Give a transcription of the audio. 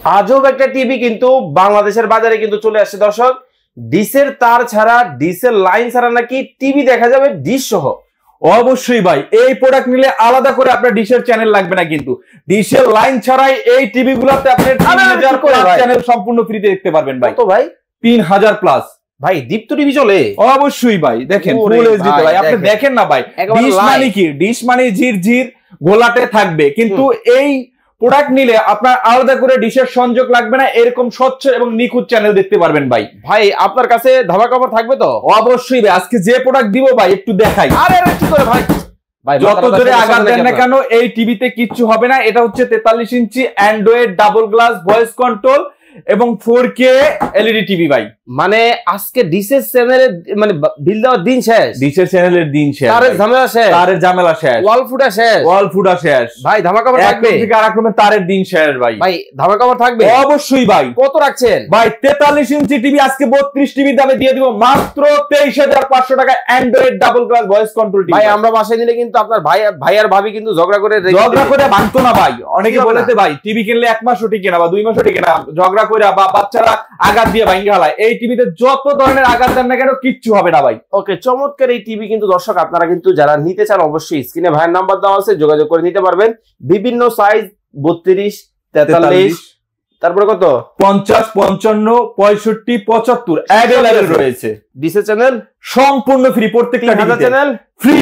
আজব একটা টিভি কিন্তু বাংলাদেশের বাজারে কিন্তু চলে আসছে দর্শক। ডিসের তার ছাড়া, ডিসের লাইন ছাড়া নাকি টিভি দেখা যাবে ডিশ সহ। অবশ্যই ভাই, এই প্রোডাক্ট নিলে আলাদা করে আপনার ডিশের চ্যানেল লাগবে না, কিন্তু ডিশের লাইন ছাড়াই এই টিভি গুলোতে আপনি 3000 প্লাস চ্যানেল সম্পূর্ণ ফ্রিতে দেখতে পারবেন ভাই। তো ভাই 3000 প্লাস ভাই দীপ্ত টিভি চলে। অবশ্যই ভাই, দেখেন ফুল এইচডি তে ভাই, আপনি দেখেন না ভাই, ডিশ মানে কি, ডিশ মানে ঝিরঝির গোলাটে থাকবে, কিন্তু এই প্রোডাক্ট নিলে আপনার আলাদা করে ডিশের সংযোগ লাগবে না, এরকম স্বচ্ছ এবং নিখুঁত চ্যানেল দেখতে পারবেন ভাই। ভাই আপনার কাছে ধামাকা অফার থাকবে তো? অবশ্যই ভাই, আজকে যে প্রোডাক্ট দিব ভাই একটু দেখাই। আরে কি করে ভাই, যত জোরে আঘাত দেন না কেন এই টিভিতে কিচ্ছু হবে না। এটা হচ্ছে 43 inch Android double glass voice control এবং 4K এলইডি টিভি ভাই। মানে আজকে ডিশের চ্যানেলের মানে বিল দেওয়ার দিন শেষ, ডিশের চ্যানেলের দিন শেষ, তারের ঝামেলা শেষ, তারের ঝামেলা শেষ, ওয়াল ফুটা শেষ, ওয়াল ফুটা শেষ ভাই। ধামাকা অফার থাকবে থেকে আরেকরকম তারের দিন শেষ ভাই। ভাই ধামাকা অফার থাকবে অবশ্যই ভাই। কত রাখছেন ভাই? 43 ইঞ্চি টিভি আজকে 32 টিভির দামে দিয়ে দিব মাত্র 23500 টাকা, Android double glass voice control TV. ভাই আমরা বাসায় নিলে কিন্তু আপনার ভাই আর ভাবি কিন্তু ঝগড়া করে ভাঙতো না ভাই। অনেকে বলেছে ভাই টিভি কিনলে 1 মাসও টিকে না বা 2 মাসও টিকে না, ঝগড়া করে বা বাচ্চারা আঘাত দিয়ে ভাঙে হালায়। এই টিভিতে যত ধরনের আঘাত দেন না কেন কিচ্ছু হবে না ভাই। ওকে, চমৎকার এই টিভি কিন্তু দর্শক আপনারা কিন্তু যারা নিতে চান অবশ্যই স্ক্রিনে ভাইয়ের নাম্বার দেওয়া আছে, যোগাযোগ করে নিতে পারবেন। বিভিন্ন সাইজ 32, 43, তারপরে কত 50, 55, 65, 75 अवेलेबल রয়েছে। ডিসে চ্যানেল সম্পূর্ণ ফ্রি, প্রত্যেকটা চ্যানেল ফ্রি।